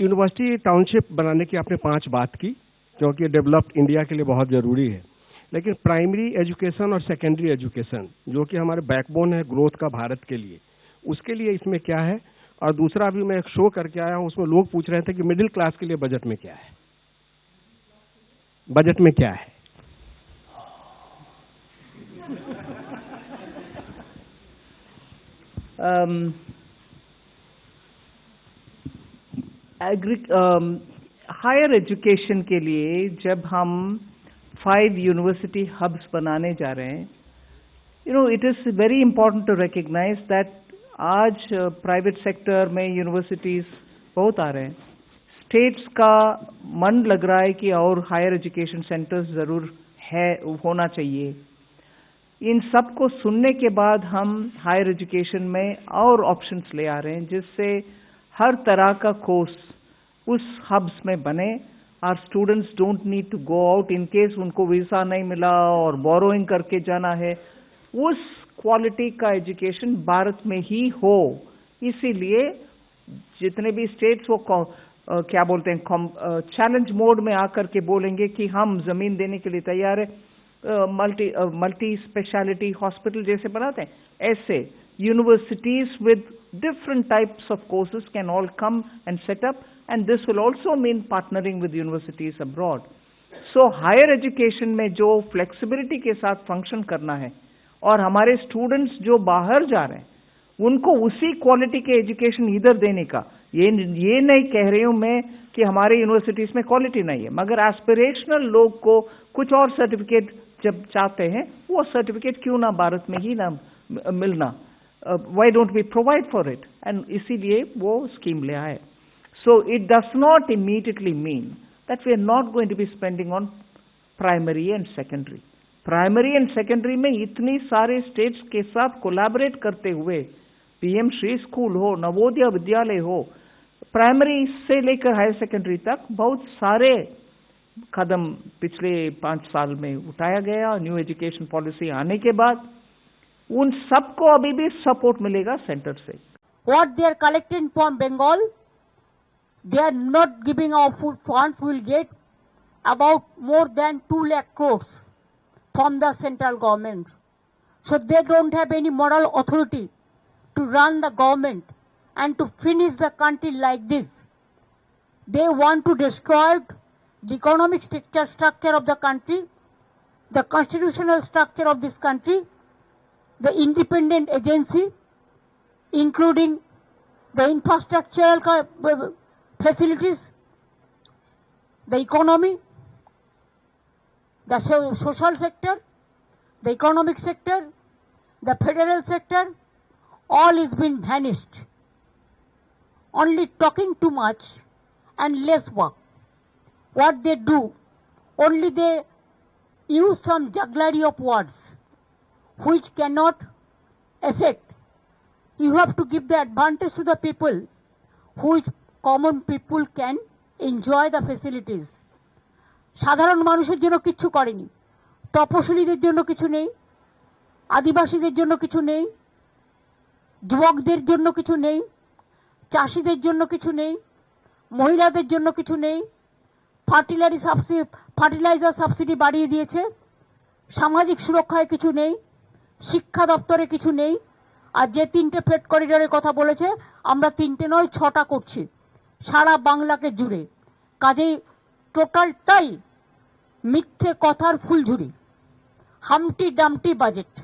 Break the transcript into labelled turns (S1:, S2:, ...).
S1: University township बनाने की आपने 5 बात की, क्योंकि डेवलप्ड इंडिया के लिए बहुत जरूरी है। लेकिन प्राइमरी एजुकेशन और सेकेंडरी एजुकेशन, जो कि हमारे बैकबोन है ग्रोथ का भारत के लिए, उसके लिए इसमें क्या है? और दूसरा, अभी मैं एक शो करके आया हूं, उसमें लोग पूछ रहे थे कि मिडिल क्लास के लिए बजट में क्या है, बजट में क्या है?
S2: हायर एजुकेशन के लिए जब हम 5 यूनिवर्सिटी हब्स बनाने जा रहे हैं, it is very important to recognise that आज प्राइवेट सेक्टर में यूनिवर्सिटीज बहुत आ रहे हैं। स्टेट्स का मन लग रहा है कि और हायर एजुकेशन सेंटर्स जरूर है, होना चाहिए। इन सब को सुनने के बाद हम हायर एजुकेशन में और ऑप्शंस ले आ रहे हैं, जिससे हर तरह का कोर्स उस हब्स में बने और students don't need to go out in case उनको वीजा नहीं मिला और बोरोइंग करके जाना है। उस क्वालिटी का एजुकेशन भारत में ही हो, इसीलिए जितने भी स्टेट्स वो क्या बोलते हैं, चैलेंज मोड में आकर के बोलेंगे कि हम जमीन देने के लिए तैयार है, मल्टी स्पेशलिटी हॉस्पिटल जैसे बनाते हैं, ऐसे universities with different types of courses can all come and set up, and this will also mean partnering with universities abroad. So higher education में जो flexibility के साथ function करना है और हमारे students जो बाहर जा रहे हैं उनको उसी क्वालिटी के एजुकेशन इधर देने का, ये नहीं कह रही हूं मैं कि हमारे यूनिवर्सिटीज में क्वालिटी नहीं है, मगर एस्पिरेशनल लोग को कुछ और सर्टिफिकेट जब चाहते हैं, वो सर्टिफिकेट क्यों ना भारत में ही ना मिलना, why don't we provide for it? And इसीलिए वो स्कीम ले आए। So it does not immediately mean that we are not going to be spending on primary and secondary. Primary and secondary में इतनी सारे स्टेट्स के साथ कोलैबोरेट करते हुए पीएम श्री स्कूल हो, नवोदय विद्यालय हो, प्राइमरी से लेकर हायर सेकेंडरी तक बहुत सारे कदम पिछले 5 साल में उठाया गया। न्यू एजुकेशन पॉलिसी आने के बाद उन सबको अभी भी सपोर्ट मिलेगा सेंटर से।
S3: What they are collecting from Bengal, they are not giving our food funds, will get about more than 2 lakh crores from the central government. So they don't have any moral authority to run the government and to finish the country like this. They want to destroy the economic structure of the country, the constitutional structure of this country, the independent agency, including the infrastructural facilities, the economy, the social sector, the economic sector, the federal sector, all is been vanished. Only talking too much and less work. What they do, only they use some jugglery of words which cannot affect. You have to give the advantage to the people, which common people can enjoy the facilities. সাধারণ মানুষের জন্য কিছু করেনি, তপশিলীদের জন্য কিছু নেই, আদিবাসীদের জন্য কিছু নেই, যুবকদের জন্য কিছু নেই, চাষীদের জন্য কিছু নেই, মহিলাদের জন্য কিছু নেই, ফার্টিলাইজার সাবসিডি বাড়িয়ে দিয়েছে, সামাজিক সুরক্ষায় কিছু নেই, শিক্ষা দপ্তরে কিছু নেই। আর যে 3টে ফ্রেট করিডোরের কথা বলেছে, আমরা 3টে নয় 6টা করছি সারা বাংলাকে জুড়ে। কাজেই টোটালটাই মিথ্যে কথার ফুলঝুরি, হামটি ডামটি বাজেট।